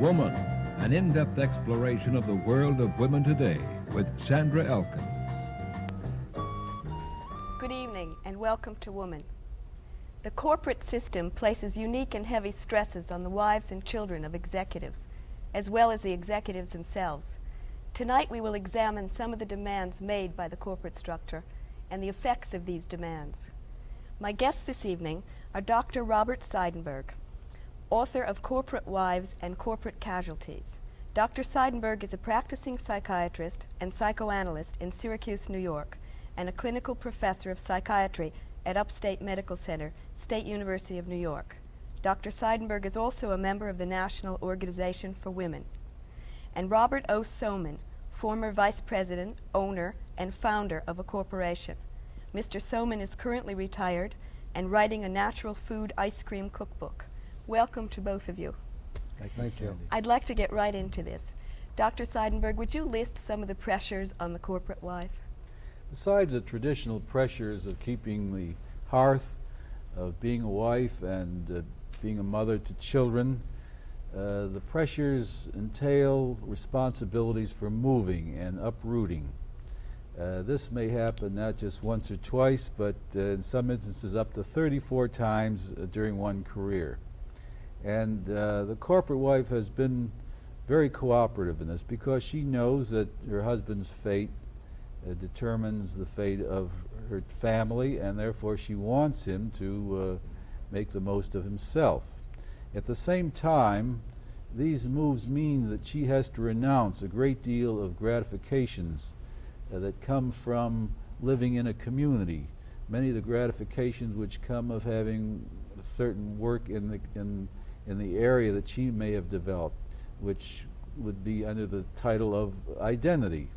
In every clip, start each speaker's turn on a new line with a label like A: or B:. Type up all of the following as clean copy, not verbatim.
A: Woman, an in-depth exploration of the world of women today with Sandra Elkin.
B: Good evening and welcome to Woman. The corporate system places unique and heavy stresses on the wives and children of executives, as well as the executives themselves. Tonight we will examine some of the demands made by the corporate structure and the effects of these demands. My guests this evening are Dr. Robert Siedenburg, author of Corporate Wives and Corporate Causalties. Dr. Siedenburg is a practicing psychiatrist and psychoanalyst in Syracuse, New York, and a clinical professor of psychiatry at Upstate Medical Center, State University of New York. Dr. Siedenburg is also a member of the National Organization for Women. And Robert O. Soman, former vice president, owner, and founder of a corporation. Mr. Soman is currently retired and writing a natural food ice cream cookbook. Welcome to both of you.
C: Thank you.
B: I'd like to get right into this. Dr. Siedenburg, would you list some of the pressures on the corporate wife?
C: Besides the traditional pressures of keeping the hearth, of being a wife and being a mother to children, the pressures entail responsibilities for moving and uprooting. This may happen not just once or twice, but in some instances up to 34 times during one career. And the corporate wife has been very cooperative in this because she knows that her husband's fate determines the fate of her family, and therefore she wants him to make the most of himself. At the same time, these moves mean that she has to renounce a great deal of gratifications that come from living in a community. Many of the gratifications which come of having certain work in the area that she may have developed, which would be under the title of identity.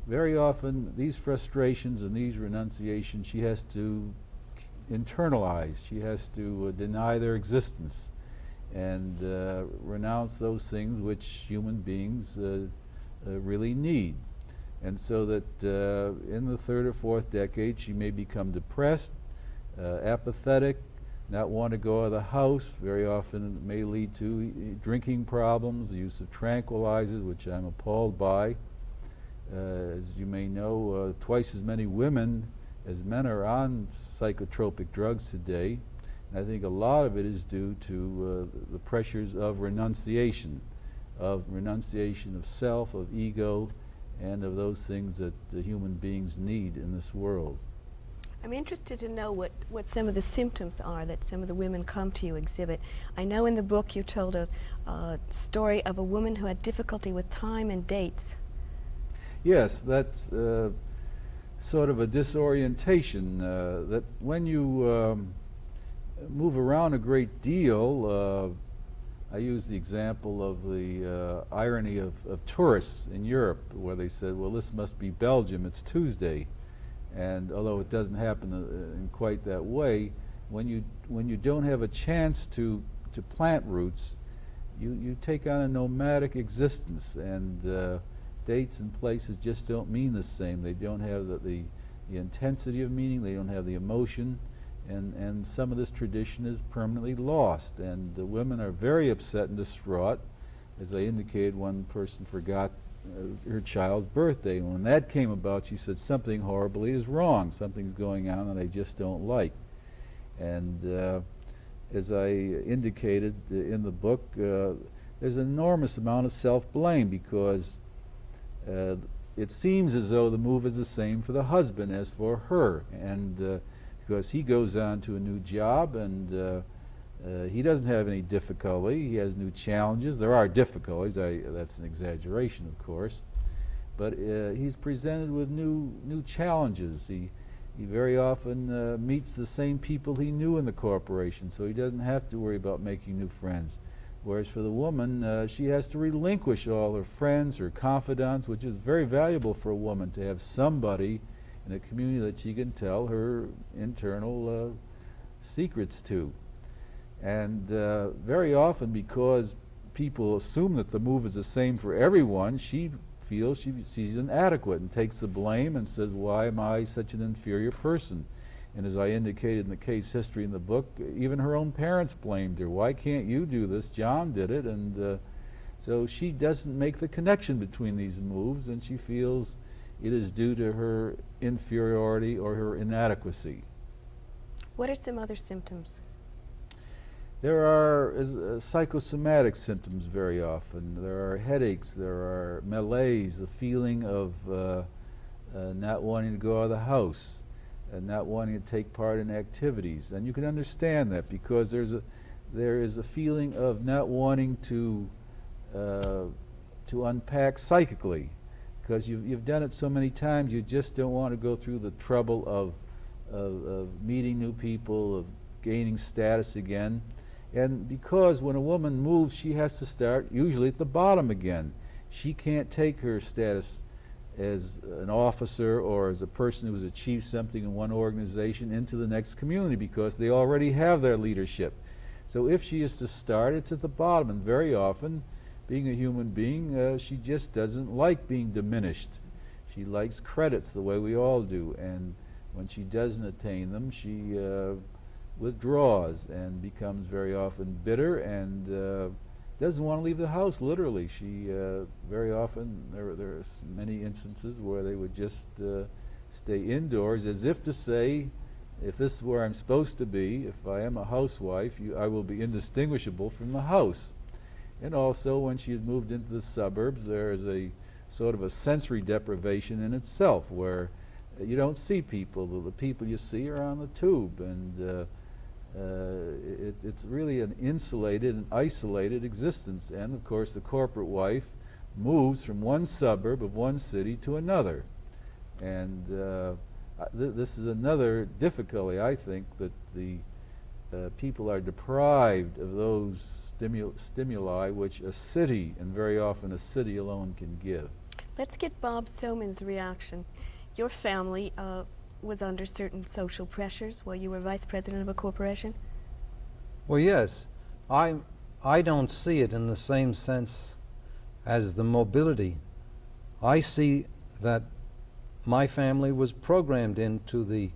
C: Very often these frustrations and these renunciations she has to internalize. She has to deny their existence and renounce those things which human beings really need. And so that in the third or fourth decade she may become depressed, apathetic, not want to go out of the house. Very often it may lead to drinking problems, the use of tranquilizers, which I'm appalled by. As you may know, twice as many women as men are on psychotropic drugs today. And I think a lot of it is due to the pressures of renunciation of self, of ego, and of those things that the human beings need in this world.
B: I'm interested to know what some of the symptoms are that some of the women come to you exhibit. I know in the book you told a story of a woman who had difficulty with time and dates.
C: Yes, that's sort of a disorientation that when you move around a great deal, I use the example of the irony of tourists in Europe where they said, well, this must be Belgium, it's Tuesday. And although it doesn't happen in quite that way, when you don't have a chance to plant roots, you take on a nomadic existence, and dates and places just don't mean the same. They don't have the intensity of meaning, they don't have the emotion, and some of this tradition is permanently lost. And the women are very upset and distraught. As I indicated, one person forgot her child's birthday. And when that came about, she said, something horribly is wrong. Something's going on that I just don't like. And as I indicated in the book, there's an enormous amount of self-blame because it seems as though the move is the same for the husband as for her. And because he goes on to a new job and he doesn't have any difficulty. He has new challenges. There are difficulties. That's an exaggeration, of course. But he's presented with new challenges. He very often meets the same people he knew in the corporation, so he doesn't have to worry about making new friends. Whereas for the woman, she has to relinquish all her friends, her confidants, which is very valuable for a woman to have somebody in a community that she can tell her internal secrets to. And very often, because people assume that the move is the same for everyone, she feels she's inadequate and takes the blame and says, why am I such an inferior person? And as I indicated in the case history in the book, even her own parents blamed her. Why can't you do this? John did it. And So she doesn't make the connection between these moves, and she feels it is due to her inferiority or her inadequacy.
B: What are some other symptoms?
C: There are psychosomatic symptoms very often. There are headaches, there are malaise, a feeling of not wanting to go out of the house, and not wanting to take part in activities. And you can understand that because there is a feeling of not wanting to unpack psychically, because you've done it so many times, you just don't want to go through the trouble of meeting new people, of gaining status again. And because when a woman moves, she has to start usually at the bottom again. She can't take her status as an officer or as a person who has achieved something in one organization into the next community because they already have their leadership. So if she is to start, it's at the bottom, and very often, being a human being, she just doesn't like being diminished. She likes credits the way we all do, and when she doesn't attain them, she withdraws and becomes very often bitter and doesn't want to leave the house, literally. She very often, there are many instances where they would just stay indoors as if to say, if this is where I'm supposed to be, if I am a housewife, I will be indistinguishable from the house. And also when she has moved into the suburbs, there is a sort of a sensory deprivation in itself where you don't see people. The people you see are on the tube, and it's really an insulated and isolated existence. And of course the corporate wife moves from one suburb of one city to another. And this is another difficulty, I think, that the people are deprived of those stimuli which a city, and very often a city alone, can give.
B: Let's get Bob Soman's reaction. Your family was under certain social pressures while you were vice president of a corporation?
D: Well, yes. I don't see it in the same sense as the mobility. I see that my family was programmed into the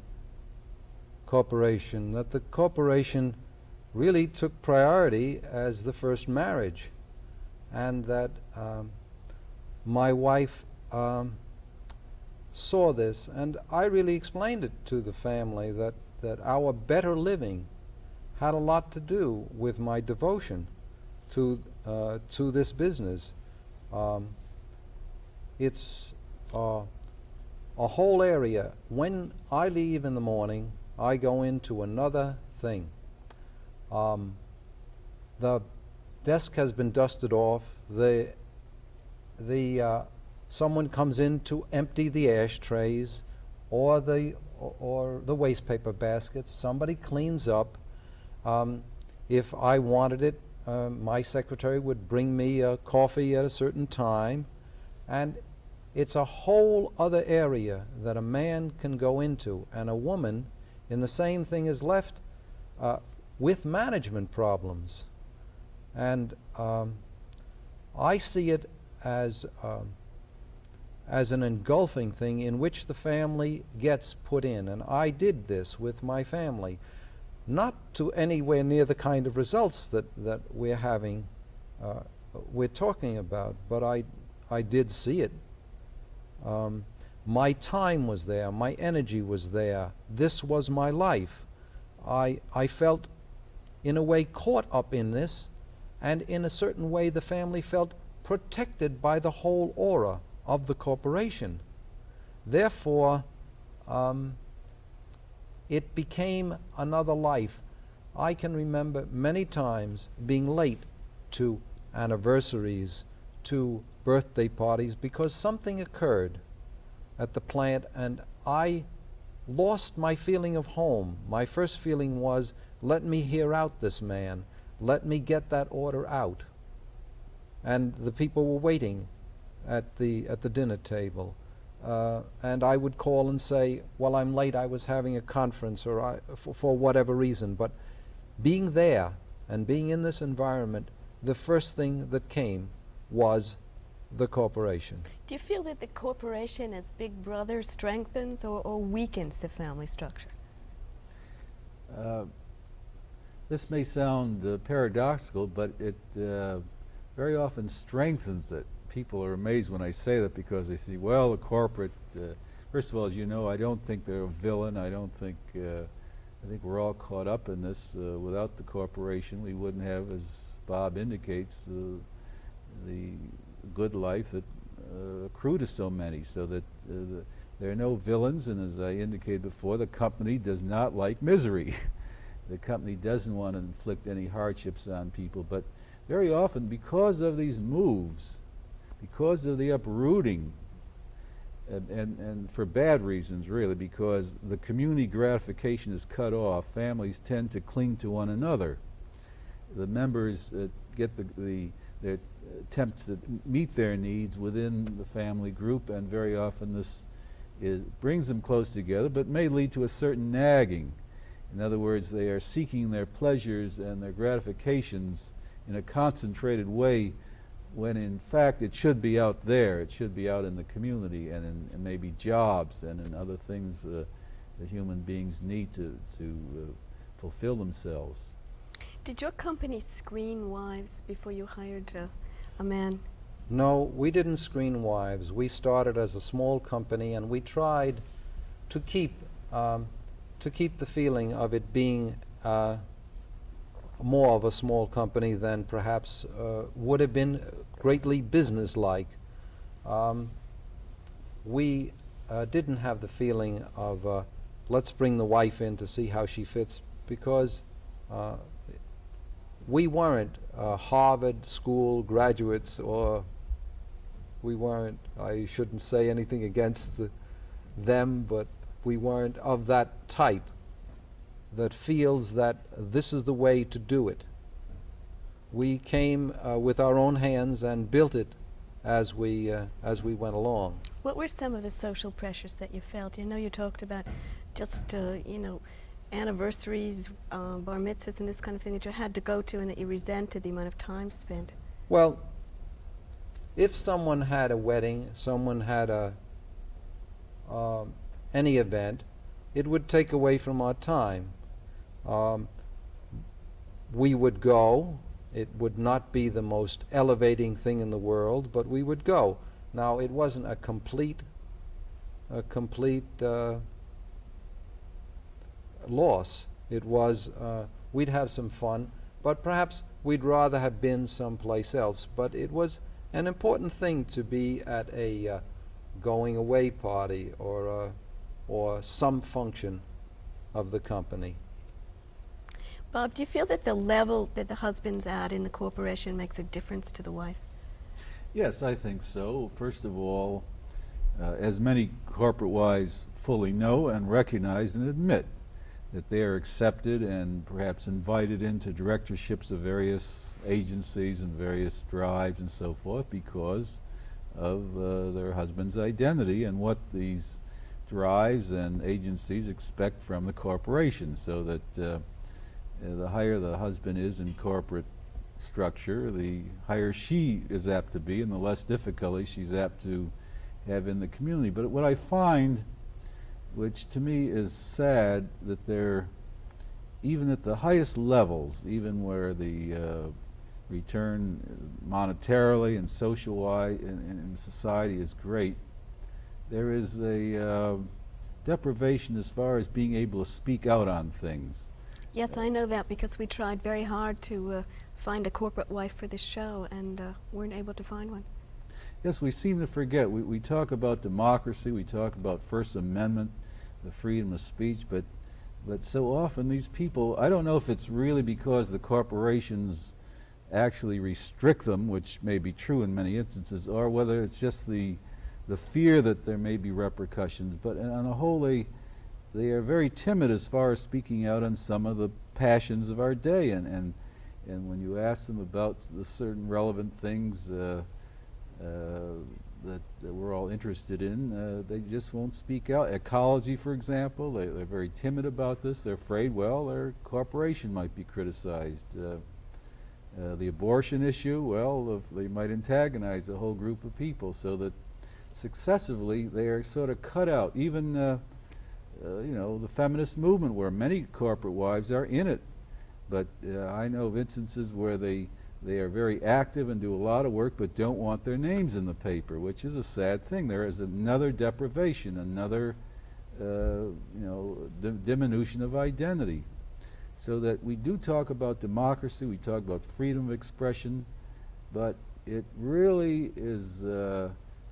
D: corporation, that the corporation really took priority as the first marriage, and that my wife saw this, and I really explained it to the family that our better living had a lot to do with my devotion to this business. It's a whole area. When I leave in the morning, I go into another thing. The desk has been dusted off. Someone comes in to empty the ashtrays or the waste paper baskets. Somebody cleans up. If I wanted it, my secretary would bring me a coffee at a certain time, and it's a whole other area that a man can go into, and a woman in the same thing is left with management problems. And I see it as an engulfing thing in which the family gets put in. And I did this with my family, not to anywhere near the kind of results that we're having, we're talking about, but I did see it. My time was there, my energy was there. This was my life. I felt in a way caught up in this, and in a certain way the family felt protected by the whole aura of the corporation. Therefore, it became another life. I can remember many times being late to anniversaries, to birthday parties, because something occurred at the plant and I lost my feeling of home. My first feeling was, let me hear out this man. Let me get that order out. And the people were waiting at the dinner table. And I would call and say, well, I'm late, I was having a conference, or for whatever reason. But being there and being in this environment, the first thing that came was the corporation.
B: Do you feel that the corporation as Big Brother strengthens or weakens the family structure?
C: This may sound paradoxical, but very often strengthens it. People are amazed when I say that because they see, well, the corporate, first of all, as you know, I don't think they're a villain. I don't think, I think we're all caught up in this. Without the corporation, we wouldn't have, as Bob indicates, the good life that accrue to so many, so that there are no villains, and as I indicated before, the company does not like misery. The company doesn't want to inflict any hardships on people, but very often, because of these moves, because of the uprooting, and for bad reasons really, because the community gratification is cut off, families tend to cling to one another. The members get their attempts to meet their needs within the family group, and very often this brings them close together, but may lead to a certain nagging. In other words, they are seeking their pleasures and their gratifications in a concentrated way, when in fact it should be out there. It should be out in the community and in maybe jobs and in other things that human beings need to fulfill themselves.
B: Did your company screen wives before you hired a man?
D: No, we didn't screen wives. We started as a small company, and we tried to keep the feeling of it being more of a small company than perhaps would have been greatly businesslike. We didn't have the feeling of let's bring the wife in to see how she fits, because we weren't Harvard School graduates, or we weren't, I shouldn't say anything against them, but we weren't of that type that feels that this is the way to do it. We came with our own hands and built it as we went along.
B: What were some of the social pressures that you felt? You know, you talked about just, anniversaries, bar mitzvahs and this kind of thing that you had to go to, and that you resented the amount of time spent.
D: Well, if someone had a wedding, someone had any event, it would take away from our time. We would go. It would not be the most elevating thing in the world, but we would go. Now, it wasn't a complete loss. It was, we'd have some fun, but perhaps we'd rather have been someplace else. But it was an important thing to be at a going away party or some function of the company.
B: Bob, do you feel that the level that the husband's at in the corporation makes a difference to the wife?
C: Yes, I think so. First of all, as many corporate wives fully know and recognize and admit, that they are accepted and perhaps invited into directorships of various agencies and various drives and so forth because of their husband's identity and what these drives and agencies expect from the corporation, so that the higher the husband is in corporate structure, the higher she is apt to be and the less difficulty she's apt to have in the community. But what I find, which to me is sad, that there, even at the highest levels, even where the return monetarily and social-wise in society is great, there is a deprivation as far as being able to speak out on things.
B: Yes, I know that because we tried very hard to find a corporate wife for this show and weren't able to find one.
C: Yes, we seem to forget. We talk about democracy, we talk about First Amendment, the freedom of speech, but so often these people, I don't know if it's really because the corporations actually restrict them, which may be true in many instances, or whether it's just the fear that there may be repercussions, but on the whole they are very timid as far as speaking out on some of the passions of our day, and when you ask them about the certain relevant things that we're all interested in, they just won't speak out. Ecology, for example, they're very timid about this. They're afraid, well, their corporation might be criticized. The abortion issue, well, they might antagonize a whole group of people, so that successively they are sort of cut out. Even the feminist movement, where many corporate wives are in it, but I know of instances where the They are very active and do a lot of work, but don't want their names in the paper, which is a sad thing. There is another deprivation, another diminution of identity. So that we do talk about democracy, we talk about freedom of expression, but it really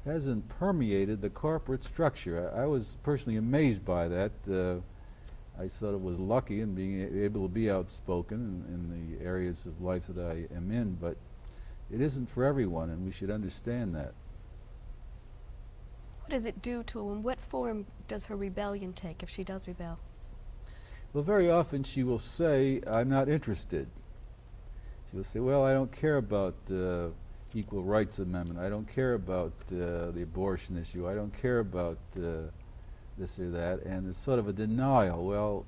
C: hasn't permeated the corporate structure. I was personally amazed by that. I sort of was lucky in being able to be outspoken in the areas of life that I am in, but it isn't for everyone, and we should understand that.
B: What does it do to a woman? What form does her rebellion take if she does rebel?
C: Well, very often she will say, I'm not interested. She will say, well, I don't care about Equal Rights Amendment. I don't care about the abortion issue. I don't care about this or that. And it's sort of a denial. Well,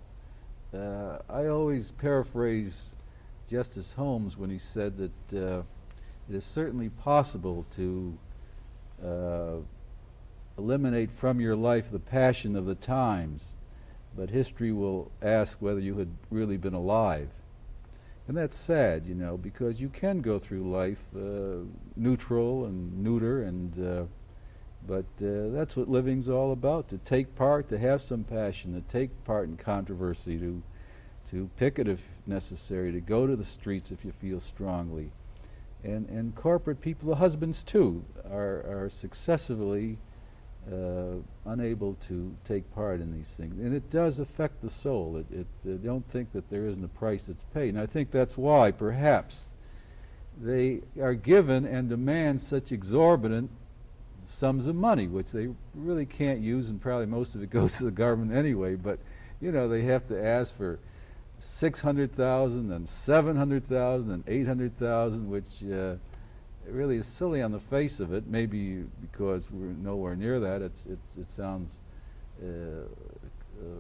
C: I always paraphrase Justice Holmes when he said that it is certainly possible to eliminate from your life the passion of the times, but history will ask whether you had really been alive. And that's sad, you know, because you can go through life neutral and neuter, and but that's what living's all about, to take part, to have some passion, to take part in controversy, to picket if necessary, to go to the streets if you feel strongly. And corporate people, the husbands too, are successively unable to take part in these things, and it does affect the soul. Don't think that there isn't a price that's paid, and I think that's why perhaps they are given and demand such exorbitant sums of money, which they really can't use, and probably most of it goes to the government anyway. But you know, they have to ask for $600,000 and $700,000 and $800,000, which it really is silly on the face of it. Maybe because we're nowhere near that, it sounds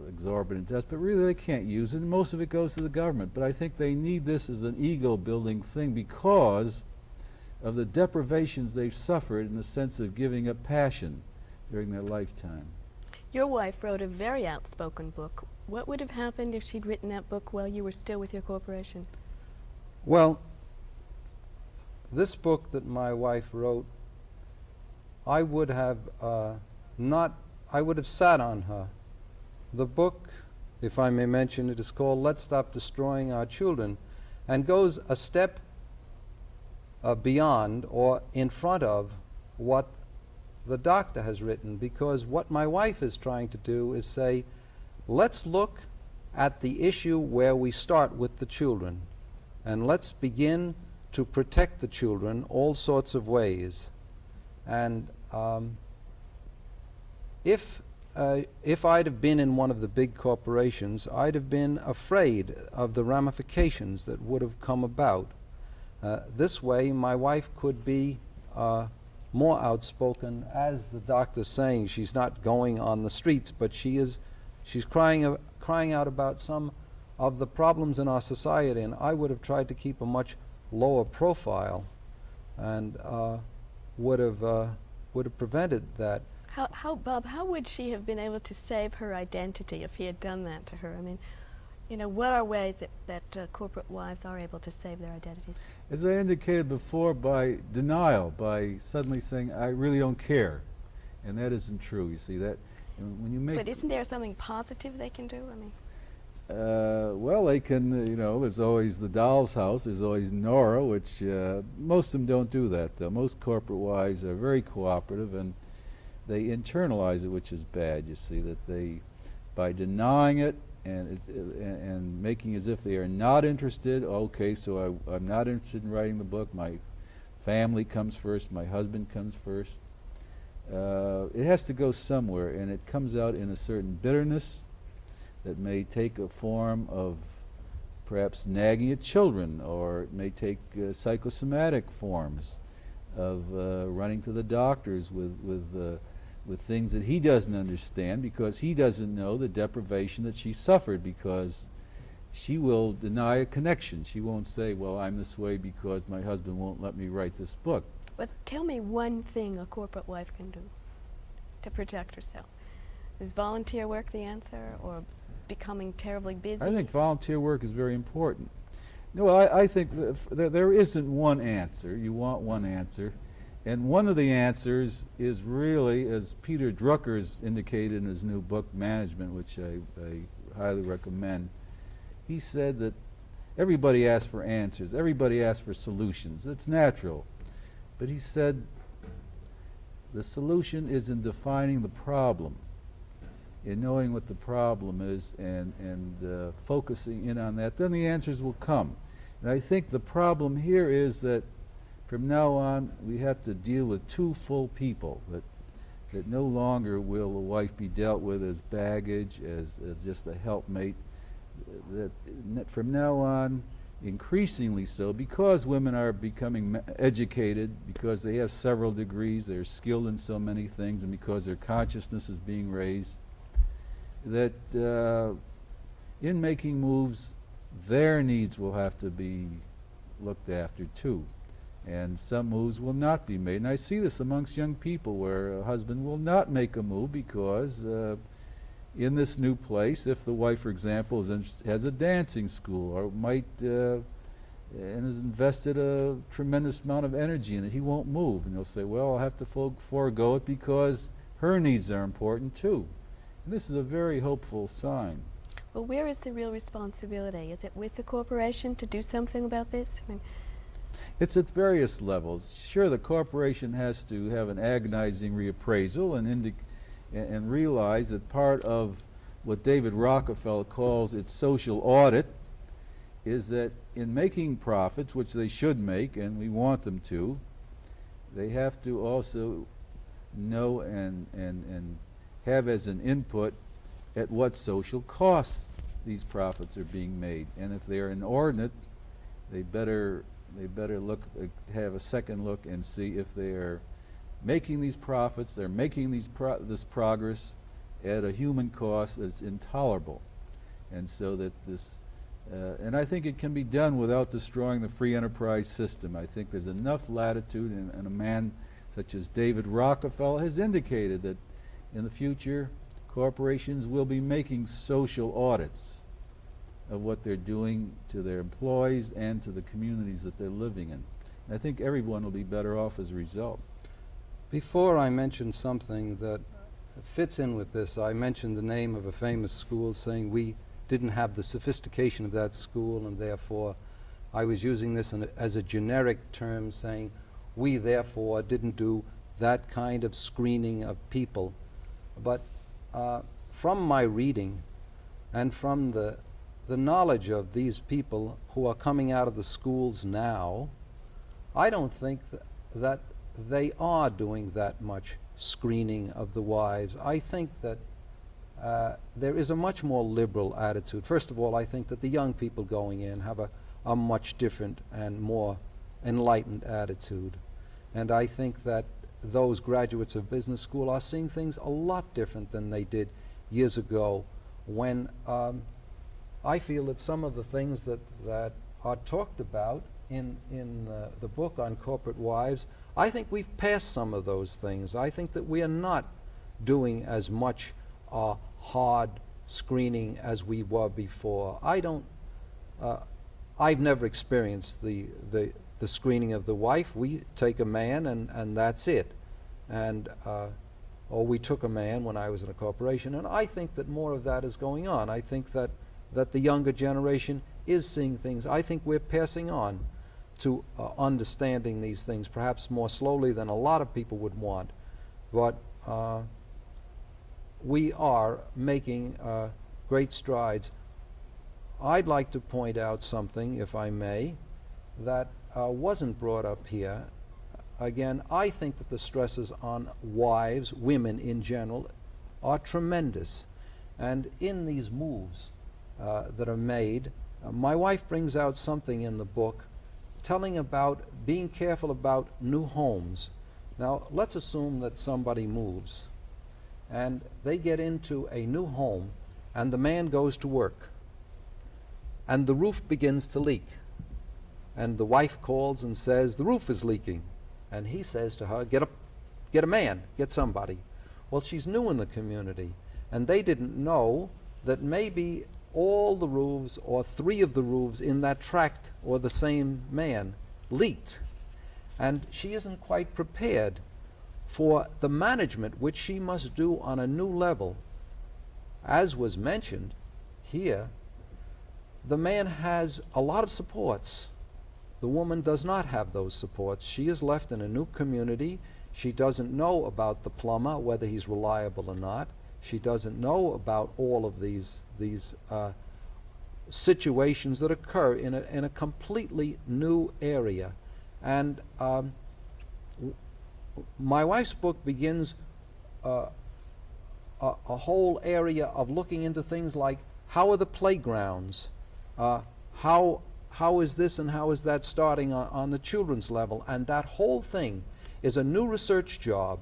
C: exorbitant to us, but really they can't use it, and most of it goes to the government. But I think they need this as an ego-building thing because of the deprivations they've suffered in the sense of giving up passion during their lifetime.
B: Your wife wrote a very outspoken book. What would have happened if she'd written that book while you were still with your corporation?
D: Well, this book that my wife wrote, I would have I would have sat on her. The book, if I may mention it, is called Let's Stop Destroying Our Children, and goes a step beyond or in front of what the doctor has written, because what my wife is trying to do is say, let's look at the issue where we start with the children, and let's begin to protect the children all sorts of ways. And if I'd have been in one of the big corporations, I'd have been afraid of the ramifications that would have come about. This way, my wife could be more outspoken. As the doctor's saying, she's not going on the streets, but she's crying out about some of the problems in our society, and I would have tried to keep a much lower profile, and would have prevented that.
B: Bob, how would she have been able to save her identity if he had done that to her? I mean, you know, what are ways that corporate wives are able to save their identities?
C: As I indicated before, by denial, by suddenly saying, I really don't care. And that isn't true, you see. That when you make...
B: But isn't there something positive they can do? I mean...
C: well, they can, you know, there's always the doll's house, there's always Nora, which most of them don't do that, though. Most corporate wives are very cooperative, and they internalize it, which is bad, you see, that they, by denying it and making as if they are not interested, okay, so I'm not interested in writing the book, my family comes first, my husband comes first. It has to go somewhere, and it comes out in a certain bitterness that may take a form of perhaps nagging at children, or it may take psychosomatic forms of running to the doctors with things that he doesn't understand, because he doesn't know the deprivation that she suffered, because she will deny a connection. She won't say, well, I'm this way because my husband won't let me write this book.
B: But tell me one thing a corporate wife can do to protect herself. Is volunteer work the answer, or becoming terribly busy?
C: I think volunteer work is very important. No, I think there isn't one answer. You want one answer. And one of the answers is really, as Peter Drucker's indicated in his new book, Management, which I highly recommend, he said that everybody asks for answers. Everybody asks for solutions. It's natural. But he said the solution is in defining the problem, in knowing what the problem is and focusing in on that. Then the answers will come. And I think the problem here is that from now on we have to deal with two full people, that no longer will a wife be dealt with as baggage, as just a helpmate. That from now on, increasingly so, because women are becoming educated, because they have several degrees, they're skilled in so many things, and because their consciousness is being raised, that in making moves, their needs will have to be looked after too. And some moves will not be made. And I see this amongst young people where a husband will not make a move because in this new place, if the wife, for example, has a dancing school or might and has invested a tremendous amount of energy in it, he won't move. And he'll say, well, I'll have to forego it because her needs are important too. And this is a very hopeful sign.
E: Well, where is the real responsibility? Is it with the corporation to do something about this? I mean,
C: it's at various levels. Sure, the corporation has to have an agonizing reappraisal and realize that part of what David Rockefeller calls its social audit is that in making profits, which they should make, and we want them to, they have to also know and have as an input at what social costs these profits are being made. And if they're inordinate, they better have a second look and see if they are making these profits, they're making this progress at a human cost that's intolerable. And so that this, and I think it can be done without destroying the free enterprise system. I think there's enough latitude, and a man such as David Rockefeller has indicated that in the future, corporations will be making social audits of what they're doing to their employees and to the communities that they're living in. And I think everyone will be better off as a result.
D: Before I mention something that fits in with this, I mentioned the name of a famous school, saying we didn't have the sophistication of that school, and therefore I was using this as a generic term, saying we therefore didn't do that kind of screening of people. But from my reading and from the knowledge of these people who are coming out of the schools now, I don't think that they are doing that much screening of the wives. I think that there is a much more liberal attitude. First of all, I think that the young people going in have a much different and more enlightened attitude. And I think that those graduates of business school are seeing things a lot different than they did years ago, when I feel that some of the things that are talked about in the book on corporate wives, I think we've passed some of those things. I think that we are not doing as much hard screening as we were before. I've never experienced the screening of the wife. We take a man and that's it. And or we took a man when I was in a corporation, and I think that more of that is going on. I think that the younger generation is seeing things. I think we're passing on to understanding these things, perhaps more slowly than a lot of people would want. But we are making great strides. I'd like to point out something, if I may, that wasn't brought up here. Again, I think that the stresses on wives, women in general, are tremendous. And in these moves that are made, my wife brings out something in the book telling about being careful about new homes. Now, let's assume that somebody moves and they get into a new home and the man goes to work and the roof begins to leak. And the wife calls and says, the roof is leaking. And he says to her, get a man, get somebody. Well, she's new in the community, and they didn't know that maybe all the roofs or 3 of the roofs in that tract or the same man leaked. And she isn't quite prepared for the management which she must do on a new level. As was mentioned here, the man has a lot of supports. The woman does not have those supports. She is left in a new community. She doesn't know about the plumber, whether he's reliable or not. She doesn't know about all of these situations that occur in a completely new area. And my wife's book begins a whole area of looking into things like, how are the playgrounds? How is this and how is that starting on the children's level? And that whole thing is a new research job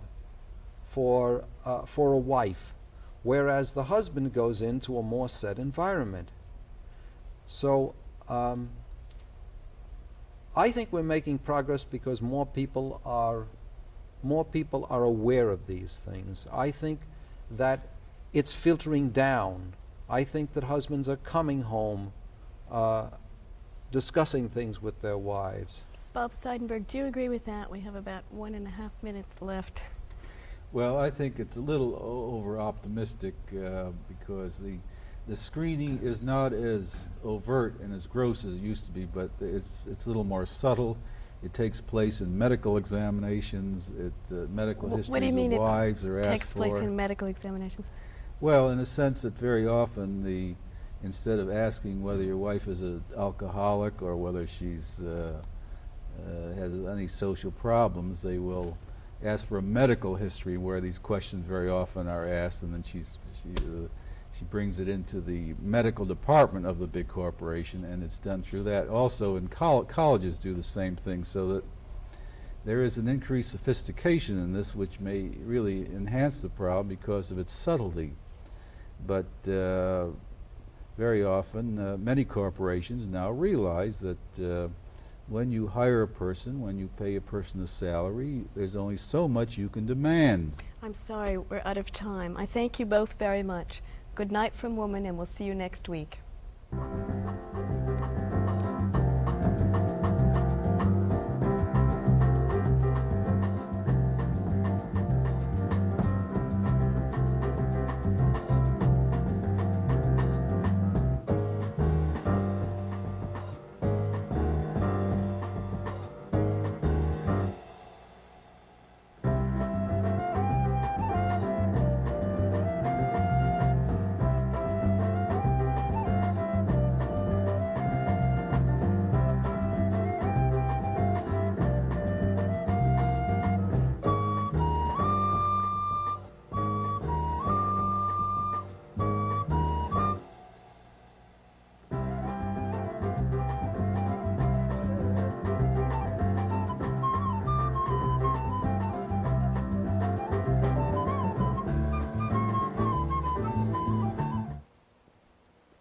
D: for a wife, whereas the husband goes into a more set environment. So I think we're making progress because more people are aware of these things. I think that it's filtering down. I think that husbands are coming home discussing things with their wives.
E: Bob Siedenburg, do you agree with that? We have about 1.5 minutes left.
C: Well, I think it's a little over-optimistic because the screening is not as overt and as gross as it used to be, but it's a little more subtle. It takes place in medical examinations. Medical histories
E: what do you mean
C: of wives are asked for.
E: Takes place in medical examinations?
C: Well, in the sense that very often instead of asking whether your wife is an alcoholic or whether she's has any social problems, they will ask for a medical history where these questions very often are asked, and then she brings it into the medical department of the big corporation, and it's done through that. Also, in colleges do the same thing, so that there is an increased sophistication in this, which may really enhance the problem because of its subtlety. But very often, many corporations now realize that when you hire a person, when you pay a person a salary, there's only so much you can demand.
E: I'm sorry, we're out of time. I thank you both very much. Good night from Woman, and we'll see you next week.